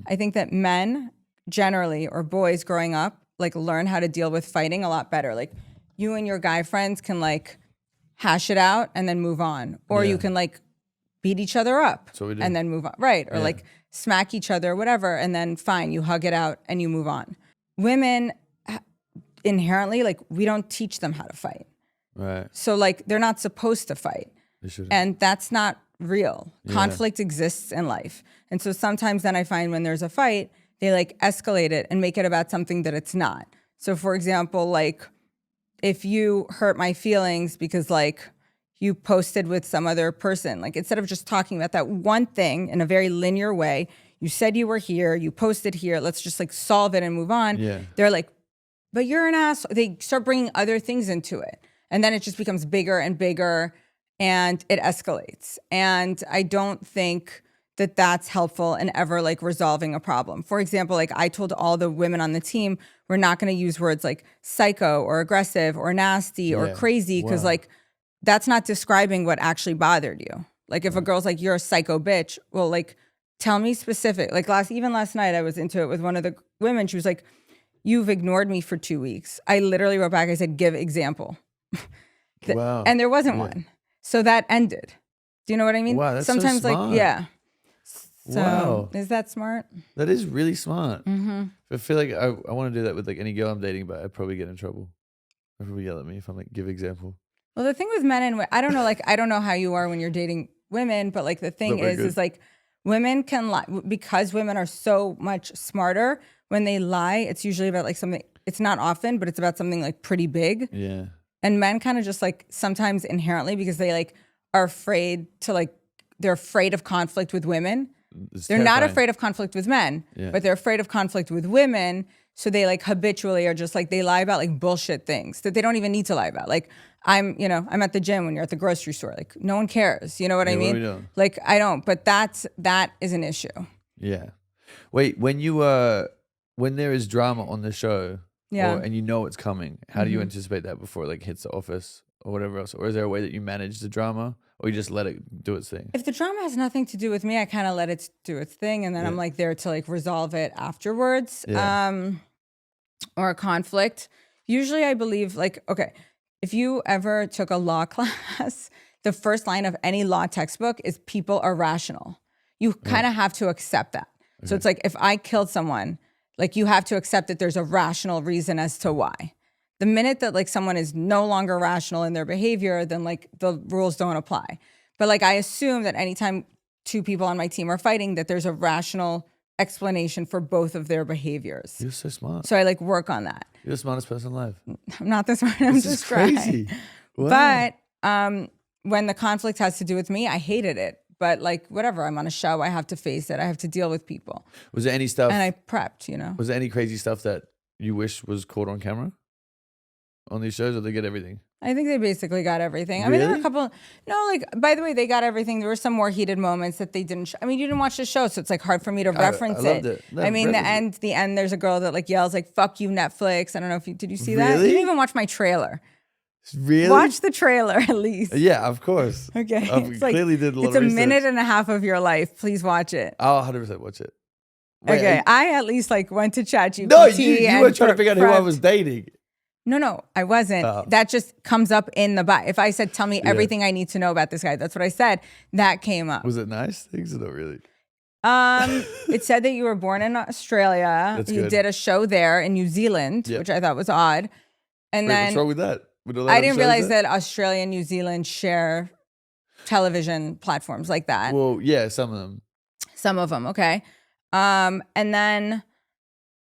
S2: I think that men generally, or boys growing up, like learn how to deal with fighting a lot better. Like you and your guy friends can like hash it out and then move on. Or
S1: Yeah.
S2: you can like beat each other up
S1: That's what we do.
S2: and then move on. Right. Or
S1: Yeah.
S2: like smack each other, whatever. And then fine, you hug it out and you move on. Women inherently, like we don't teach them how to fight.
S1: Right.
S2: So like they're not supposed to fight.
S1: They should.
S2: And that's not real. Conflict exists in life. And so sometimes then I find when there's a fight, they like escalate it and make it about something that it's not. So for example, like if you hurt my feelings because like you posted with some other person, like instead of just talking about that one thing in a very linear way, you said you were here, you posted here, let's just like solve it and move on.
S1: Yeah.
S2: They're like, but you're an asshole. They start bringing other things into it. And then it just becomes bigger and bigger and it escalates. And I don't think that that's helpful in ever like resolving a problem. For example, like I told all the women on the team, we're not going to use words like psycho or aggressive or nasty or
S1: Yeah.
S2: crazy because
S1: Wow.
S2: like that's not describing what actually bothered you. Like if a girl's like, you're a psycho bitch, well, like tell me specific. Like even last night I was into it with one of the women. She was like, you've ignored me for 2 weeks. I literally wrote back, I said, give example.
S1: Wow.
S2: And there wasn't
S1: Yeah.
S2: one. So that ended. Do you know what I mean?
S1: Wow, that's so
S2: sometimes
S1: smart.
S2: like, yeah. So
S1: Wow.
S2: is that smart?
S1: That is really smart. I feel like I want to do that with like any girl I'm dating, but I'd probably get in trouble. They'd probably yell at me if I'm like, give example.
S2: Well, the thing with men and I don't know, like, I don't know how you are when you're dating women, but like the thing
S1: Not very good.
S2: is like women can lie because women are so much smarter. When they lie, it's usually about like something, it's not often, but it's about something like pretty big.
S1: Yeah.
S2: And men kind of just like sometimes inherently because they like are afraid to like, they're afraid of conflict with women.
S1: It's
S2: They're not
S1: terrifying.
S2: afraid of conflict with men,
S1: Yeah.
S2: but they're afraid of conflict with women. So they like habitually are just like, they lie about like bullshit things that they don't even need to lie about. Like I'm at the gym when you're at the grocery store. Like no one cares. You know what I
S1: Yeah, what are
S2: mean?
S1: we doing?
S2: Like I don't, but that is an issue.
S1: Yeah. Wait, when there is drama on the show,
S2: Yeah.
S1: and you know it's coming, how do you anticipate that before it like hits the office or whatever else? Or is there a way that you manage the drama, or you just let it do its thing?
S2: If the drama has nothing to do with me, I kind of let it do its thing. And then I'm like there to like resolve it afterwards.
S1: Yeah.
S2: Or a conflict. Usually I believe like, okay, if you ever took a law class, the first line of any law textbook is people are rational. You kind of have to accept that. So it's like if I killed someone, like you have to accept that there's a rational reason as to why. The minute that like someone is no longer rational in their behavior, then like the rules don't apply. But like I assume that anytime two people on my team are fighting, that there's a rational explanation for both of their behaviors.
S1: You're so smart.
S2: So I like work on that.
S1: You're the smartest person alive.
S2: I'm not this smart. I'm
S1: This
S2: just
S1: is crazy.
S2: trying.
S1: Wow.
S2: But when the conflict has to do with me, I hated it. But like whatever, I'm on a show. I have to face it. I have to deal with people.
S1: Was there any stuff?
S2: And I prepped, you know.
S1: Was there any crazy stuff that you wish was caught on camera on these shows, or they get everything?
S2: I think they basically got everything. I mean, there were a
S1: Really?
S2: couple. No, like by the way, they got everything. There were some more heated moments that they didn't. I mean, you didn't watch the show, so it's like hard for me to reference
S1: loved
S2: it.
S1: it. No,
S2: I mean,
S1: reference
S2: the end. There's a girl that like yells like "fuck you, Netflix." I don't know if you did. You see that? You
S1: Really?
S2: didn't even watch my trailer.
S1: Really?
S2: Watch the trailer at least.
S1: Yeah, of course.
S2: Okay.
S1: I
S2: It's like-
S1: clearly did a lot
S2: It's
S1: of
S2: a
S1: research.
S2: minute and a half of your life. Please watch it.
S1: I'll 100% watch it. Wait,
S2: Okay. I at least like went to ChatGPT.
S1: No, you were
S2: and
S1: trying to figure out who I
S2: prepped.
S1: was dating.
S2: No, I wasn't.
S1: Oh.
S2: That just comes up in the bio. If I said, tell me everything I need to know about this guy, that's what I said. That came up.
S1: Was it nice things or not really?
S2: It said that you were born in Australia.
S1: That's
S2: you
S1: good.
S2: did a show there in New Zealand,
S1: Yep.
S2: which I thought was odd. And
S1: Wait,
S2: then
S1: what's wrong with that? With all that
S2: I didn't
S1: shows
S2: realize
S1: there?
S2: that Australia and New Zealand share television platforms like that.
S1: Well, yeah, some of them.
S2: Some of them, okay. And then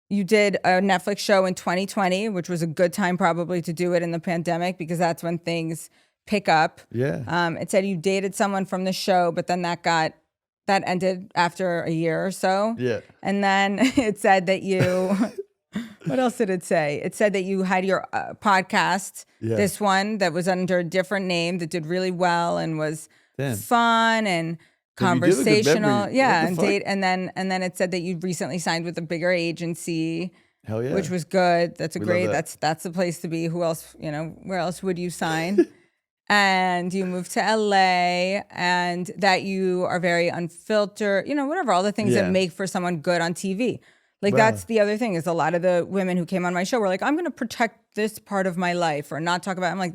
S2: you did a Netflix show in 2020, which was a good time probably to do it in the pandemic because that's when things pick up.
S1: Yeah.
S2: It said you dated someone from the show, but then that ended after a year or so.
S1: Yeah.
S2: And then it said that you, what else did it say? It said that you had your podcast, this one that was under a different name that did really well and was fun and
S1: Damn, you do have a good
S2: conversational.
S1: memory.
S2: Yeah.
S1: What
S2: And
S1: the fuck?
S2: and then it said that you recently signed with a bigger agency.
S1: Hell yeah.
S2: Which was good. That's a
S1: We
S2: great,
S1: love that.
S2: that's the place to be. Who else, where else would you sign? And you moved to LA and that you are very unfiltered, whatever, all the things
S1: Yeah.
S2: that make for someone good on TV. Like
S1: Wow.
S2: that's the other thing is a lot of the women who came on my show were like, I'm going to protect this part of my life or not talk about it. I'm like,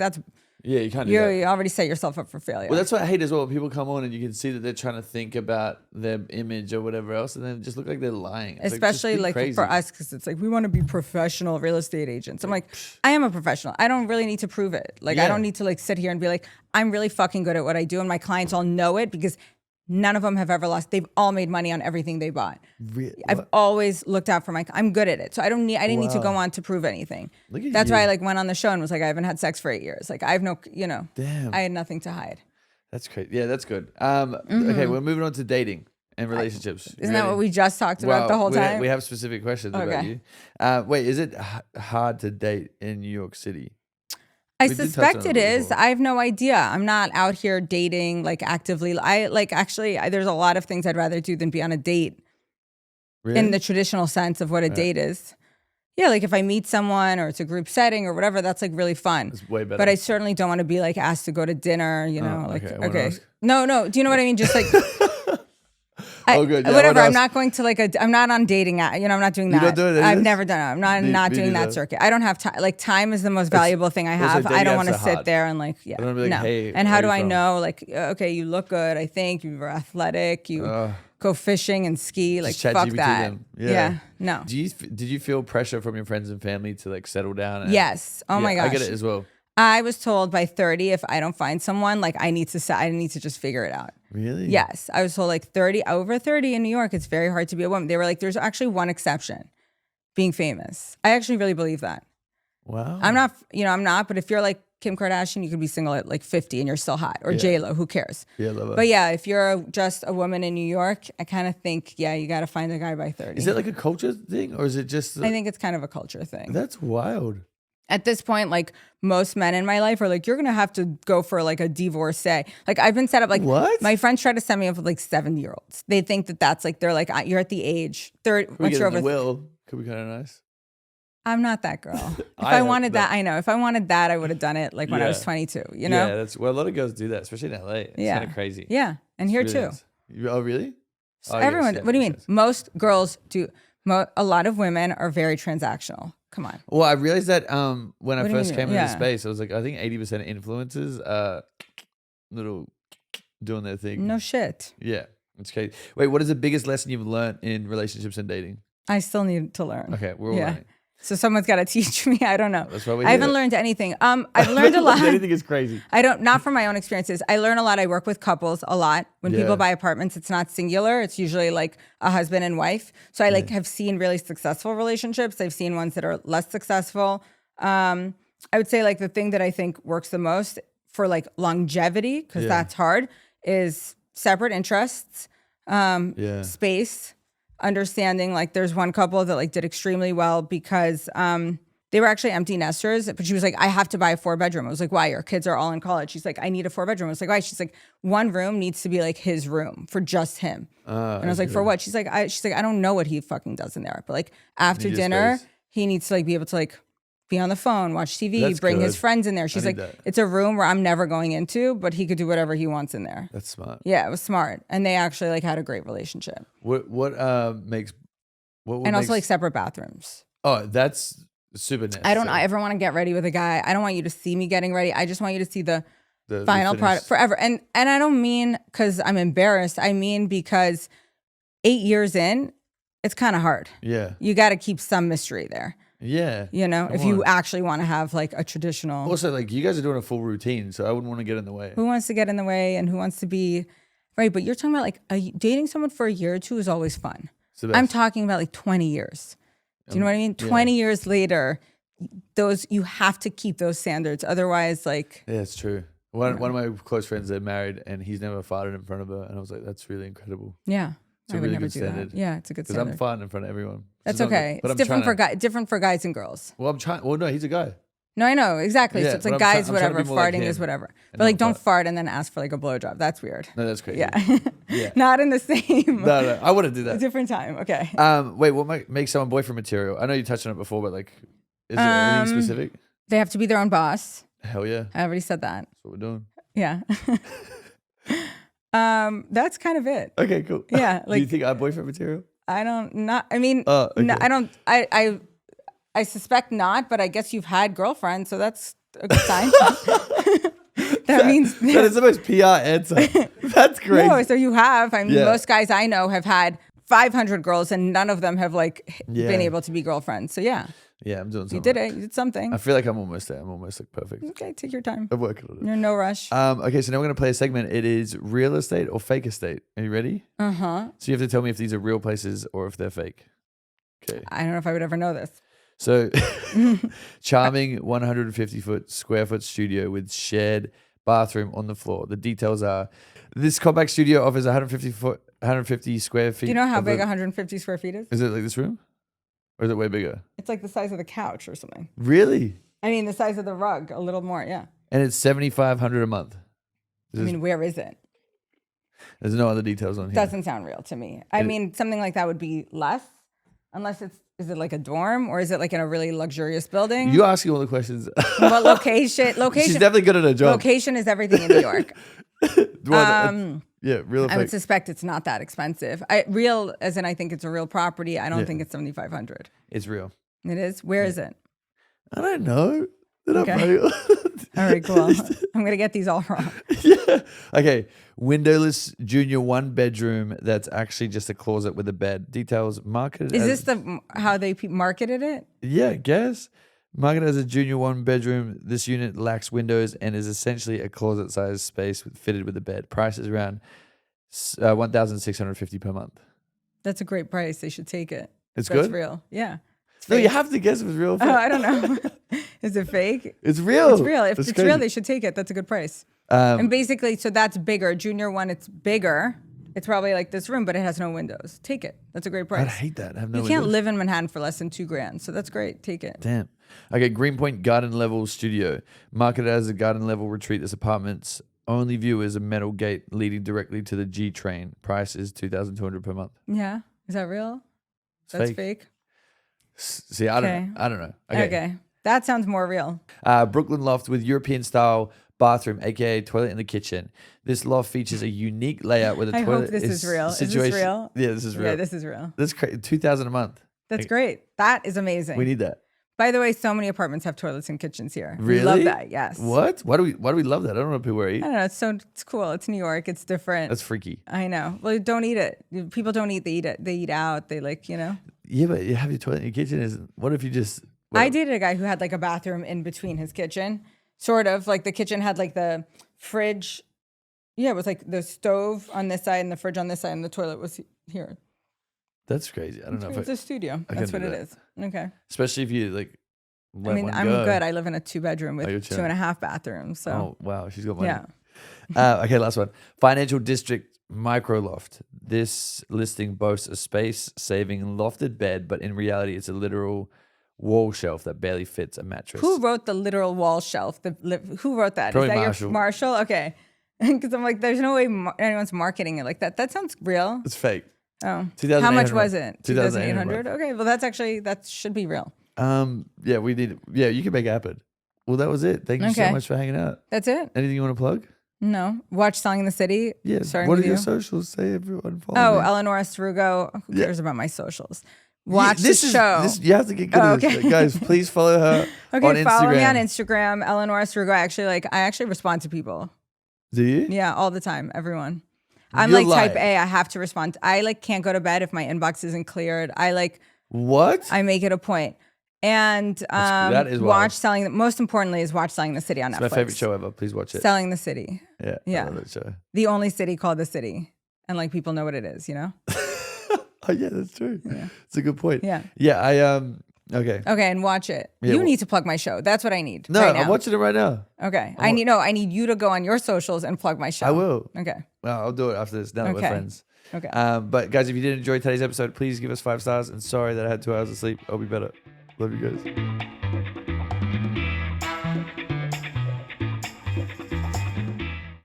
S1: Yeah, you can't do
S2: you
S1: that.
S2: already set yourself up for failure.
S1: Well, that's what I hate as well. People come on and you can see that they're trying to think about their image or whatever else, and then it just look like they're lying. It's
S2: Especially
S1: just be
S2: like
S1: crazy.
S2: for us, because it's like we want to be professional real estate agents. I'm like, I am a professional. I don't really need to prove it. Like, I
S1: Yeah.
S2: don't need to like sit here and be like, I'm really fucking good at what I do, and my clients all know it because none of them have ever lost. They've all made money on everything they bought. I've always looked out for I'm good at it. So I didn't need to go on to prove anything.
S1: Look at
S2: That's
S1: you.
S2: why I like went on the show and was like, I haven't had sex for 8 years. Like I have no,
S1: Damn.
S2: I had nothing to hide.
S1: That's crazy. Yeah, that's good. Okay, we're moving on to dating and relationships. You
S2: Isn't that
S1: ready?
S2: what we just talked about
S1: Well,
S2: the whole
S1: we-
S2: time?
S1: We have specific questions about
S2: Okay.
S1: you. Wait, is it hard to date in New York City?
S2: I
S1: We did touch
S2: suspect
S1: on
S2: it
S1: it
S2: is.
S1: before.
S2: I have no idea. I'm not out here dating like actively. There's a lot of things I'd rather do than be on a date
S1: Really?
S2: in the traditional sense of what a date is. Yeah, like if I meet someone or it's a group setting or whatever, that's like really fun.
S1: It's way better.
S2: But I certainly don't want to be like asked to go to dinner, like,
S1: okay. I wanna ask.
S2: No. Do you know what I mean? Just like,
S1: Oh, good. Yeah, I
S2: whatever.
S1: wanna
S2: I'm
S1: ask.
S2: not going to like I'm not on dating app. I'm not doing
S1: You
S2: that.
S1: don't do it,
S2: I've
S1: is?
S2: never done it. I'm not
S1: Me
S2: doing that
S1: neither.
S2: circuit. I don't have time. Like time is the most valuable thing I
S1: it's like
S2: have. I
S1: dating
S2: don't
S1: apps
S2: want to
S1: are
S2: sit
S1: hard.
S2: there and like,
S1: don't wanna be like,
S2: no.
S1: hey,
S2: And
S1: where
S2: how
S1: are
S2: do
S1: you
S2: I
S1: from?
S2: know? Like, okay, you look good. I think you're athletic. You go fishing and ski. Like,
S1: Just
S2: fuck
S1: ChatGPT
S2: that.
S1: them.
S2: Yeah. No.
S1: Did you feel pressure from your friends and family to like settle down? And,
S2: Yes. Oh my
S1: Yeah, I
S2: gosh.
S1: get it as well.
S2: I was told by 30, if I don't find someone, like I need to just figure it out.
S1: Really?
S2: Yes. I was told like over 30 in New York, it's very hard to be a woman. They were like, there's actually one exception, being famous. I actually really believe that.
S1: Wow.
S2: I'm not, but if you're like Kim Kardashian, you could be single at like 50 and you're still hot, or J-Lo, who cares?
S1: Yeah, love it.
S2: But yeah, if you're just a woman in New York, I kind of think, you got to find a guy by 30.
S1: Is it like a culture thing or is it just?
S2: I think it's kind of a culture thing.
S1: That's wild.
S2: At this point, like most men in my life are like, you're going to have to go for like a divorcee. Like I've been set up like
S1: What?
S2: my friends try to set me up with like 70-year-olds. They think that's like, they're like, you're at the age
S1: We
S2: once
S1: get
S2: you're
S1: in the
S2: over.
S1: will. Could be kind of nice.
S2: I'm not that girl. If
S1: I
S2: I
S1: am,
S2: wanted that,
S1: but-
S2: I know. If I wanted that, I would have done it like when I was
S1: Yeah.
S2: 22,
S1: Yeah, that's a lot of girls do that, especially in LA. It's kind of crazy.
S2: Yeah. And here
S1: It's
S2: too.
S1: really nice. Oh, really?
S2: So
S1: Oh, yes,
S2: everyone,
S1: yeah,
S2: what do you mean?
S1: makes sense.
S2: Most girls do. A lot of women are very transactional. Come on.
S1: Well, I realized that when I
S2: What do you
S1: first
S2: mean?
S1: came into
S2: Yeah.
S1: space, I was like, I think 80% of influencers little doing their thing.
S2: No shit.
S1: Yeah, it's crazy. Wait, what is the biggest lesson you've learned in relationships and dating?
S2: I still need to learn.
S1: Okay, we're all learning.
S2: So someone's got to teach me. I don't know.
S1: That's why we
S2: I haven't
S1: do it.
S2: learned anything. I've learned a lot.
S1: Anything is crazy.
S2: Not from my own experiences. I learn a lot. I work with couples a lot. When
S1: Yeah.
S2: people buy apartments, it's not singular. It's usually like a husband and wife. So I like have seen really successful relationships. I've seen ones that are less successful. I would say like the thing that I think works the most for like longevity, because that's hard, is separate interests, space, understanding. Like there's one couple that like did extremely well because they were actually empty nesters, but she was like, I have to buy a 4-bedroom. I was like, why? Your kids are all in college. She's like, I need a 4-bedroom. I was like, why? She's like, one room needs to be like his room for just him. And I was like, for what? She's like, I don't know what he fucking does in there, but like after
S1: Need a
S2: dinner,
S1: space.
S2: he needs to like be able to like be on the phone, watch TV,
S1: That's
S2: bring his
S1: good.
S2: friends in there. She's
S1: need
S2: like,
S1: that.
S2: it's a room where I'm never going into, but he could do whatever he wants in there.
S1: That's smart.
S2: Yeah, it was smart. And they actually like had a great relationship.
S1: What makes what
S2: And
S1: makes,
S2: also like separate bathrooms.
S1: oh, that's super necessary.
S2: I don't ever want to get ready with a guy. I don't want you to see me getting ready. I just want you to see the final product forever. And I don't mean because I'm embarrassed. I mean because 8 years in, it's kind of hard.
S1: Yeah.
S2: You got to keep some mystery there.
S1: Yeah.
S2: You know, if you actually want to have like a traditional.
S1: Also, like you guys are doing a full routine, so I wouldn't want to get in the way.
S2: Who wants to get in the way and who wants to be right? But you're talking about like dating someone for a year or two is always fun. I'm talking about like 20 years. Do you know what I mean? 20 years later, you have to keep those standards. Otherwise, like.
S1: Yeah, it's true. One of my close friends, they're married and he's never farted in front of her. And I was like, that's really incredible.
S2: Yeah.
S1: It's a really good standard.
S2: That. Yeah, it's a good standard.
S1: Because I'm farting in front of everyone.
S2: That's okay. It's different for guys and girls.
S1: Well, I'm trying. Well, no, he's a guy.
S2: No, I know exactly.
S1: Yeah,
S2: so it's like guys, whatever. Farting
S1: like
S2: is whatever. But like, don't fart and then ask for like a blowjob. That's weird.
S1: No, that's crazy.
S2: Yeah. Not in the same.
S1: No, I wouldn't do that.
S2: Different time. Okay.
S1: Wait, what makes someone boyfriend material? I know you touched on it before, but like, is there anything specific?
S2: They have to be their own boss.
S1: Hell yeah.
S2: I already said that.
S1: That's what we're doing.
S2: Yeah. That's kind of it.
S1: Okay, cool.
S2: Yeah. Like,
S1: do you think I'm boyfriend material?
S2: I mean,
S1: okay.
S2: no, I don't, I suspect not, but I guess you've had girlfriends, so that's a good sign. That means
S1: that is the most PR answer. That's great.
S2: No, so you have. I mean, most guys I know have had 500 girls, and none of them have like been able to be girlfriends. So yeah.
S1: Yeah, I'm doing something.
S2: You did it. You did something.
S1: I feel like I'm almost there. I'm almost like perfect.
S2: Okay, take your time.
S1: I'm working on it.
S2: You're in no rush.
S1: Okay, so now we're gonna play a segment. It is real estate or fake estate. Are you ready?
S2: Uh-huh.
S1: So you have to tell me if these are real places or if they're fake. Okay.
S2: I don't know if I would ever know this.
S1: So, charming 150 square foot studio with shared bathroom on the floor. The details are: this compact studio offers 150 square feet.
S2: Do you know how big 150 square feet is?
S1: Is it like this room? Or is it way bigger?
S2: It's like the size of the couch or something.
S1: Really?
S2: I mean, the size of the rug, a little more, yeah.
S1: And it's $7,500 a month.
S2: Where is it?
S1: There's no other details on here.
S2: Doesn't sound real to me. I mean, something like that would be less, unless is it like a dorm or is it like in a really luxurious building?
S1: You asking all the questions.
S2: What location?
S1: She's definitely good at her job.
S2: Location is everything in New York.
S1: Yeah, real.
S2: I would suspect it's not that expensive. Real, as in I think it's a real property. I don't think it's $7,500.
S1: It's real.
S2: It is. Where is it?
S1: I don't know. Okay.
S2: All right, cool. I'm gonna get these all wrong.
S1: Yeah. Okay. Windowless junior 1 bedroom that's actually just a closet with a bed. Details marketed.
S2: Is this how they marketed it?
S1: Yeah, I guess. Marketed as a junior 1 bedroom, this unit lacks windows and is essentially a closet-sized space fitted with a bed. Price is around $1,650 per month.
S2: That's a great price. They should take it.
S1: It's good?
S2: That's real. Yeah.
S1: No, you have to guess if it's real.
S2: Oh, I don't know. Is it fake?
S1: It's real.
S2: It's real. If it's real, they should take it. That's a good price. And basically, so that's bigger. Junior 1, it's bigger. It's probably like this room, but it has no windows. Take it. That's a great price.
S1: I hate that.
S2: You can't live in Manhattan for less than $2,000. So that's great. Take it.
S1: Damn. Okay, Greenpoint garden level studio. Marketed as a garden level retreat, this apartment's only view is a metal gate leading directly to the G train. Price is $2,200 per month.
S2: Yeah. Is that real? That's fake.
S1: See, I don't know.
S2: Okay. That sounds more real.
S1: Brooklyn loft with European style bathroom, aka toilet in the kitchen. This loft features a unique layout where the toilet
S2: hope this is real.
S1: Situation.
S2: Is this real?
S1: Yeah, this is real.
S2: Yeah, this is real.
S1: That's crazy. $2,000 a month.
S2: That's great. That is amazing.
S1: We need that.
S2: By the way, so many apartments have toilets and kitchens here.
S1: Really?
S2: We love that. Yes.
S1: What? Why do we love that? I don't know if people eat.
S2: I don't know. It's cool. It's New York. It's different.
S1: That's freaky.
S2: I know. Well, don't eat it. People don't eat. They eat it. They eat out. They
S1: Yeah, but you have your toilet in your kitchen. What if you just?
S2: I dated a guy who had like a bathroom in between his kitchen. Sort of like the kitchen had like the fridge. Yeah, it was like the stove on this side and the fridge on this side, and the toilet was here.
S1: That's crazy. I don't know.
S2: It's a studio. That's what it is. Okay.
S1: Especially if you like.
S2: I mean, I'm good. I live in a 2-bedroom with 2.5 bathrooms. So.
S1: Oh wow, she's got money.
S2: Yeah.
S1: Okay, last one. Financial district micro loft. This listing boasts a space-saving lofted bed, but in reality, it's a literal wall shelf that barely fits a mattress.
S2: Who wrote the literal wall shelf? Who wrote that?
S1: Probably
S2: Is that
S1: Marshall.
S2: your Marshall? Okay. Because I'm like, there's no way anyone's marketing it like that. That sounds real.
S1: It's fake.
S2: Oh. How much was it? 2,800? Okay. Well, that should be real.
S1: Yeah, we need. Yeah, you can make it happen. Well, that was it. Thank you so much for hanging out.
S2: That's it.
S1: Anything you want to plug?
S2: No. Watch Selling in the City.
S1: Yeah.
S2: Starting
S1: What
S2: with
S1: are your
S2: you.
S1: socials? Say everyone follow me.
S2: Eleonora Srugo. Who cares about my socials? Watch the show.
S1: You have to get good at this. Guys, please follow her on Instagram.
S2: Follow me on Instagram, Eleonora Srugo. I actually respond to people.
S1: Do you?
S2: Yeah, all the time, everyone. I'm
S1: You're
S2: like type
S1: lying.
S2: A. I have to respond. I like can't go to bed if my inbox isn't cleared.
S1: What?
S2: I make it a point. And
S1: that is
S2: watch Selling. Most importantly, is watch Selling the City on Netflix.
S1: It's my favorite show ever. Please watch it.
S2: Selling the City.
S1: Yeah. I love that show.
S2: The only city called the City, and like people know what it is. You know.
S1: Oh yeah, that's true. Yeah. It's a good point.
S2: Yeah.
S1: Yeah. Okay.
S2: Okay, and watch it.
S1: Yeah,
S2: you need to plug my show. That's what I need.
S1: No,
S2: right now.
S1: I'm watching it right now.
S2: Okay. I need you to go on your socials and plug my show.
S1: I will.
S2: Okay.
S1: Well, I'll do it after this. Now that we're friends.
S2: Okay.
S1: But guys, if you did enjoy today's episode, please give us 5 stars. And sorry that I had 2 hours of sleep. I'll be better. Love you guys.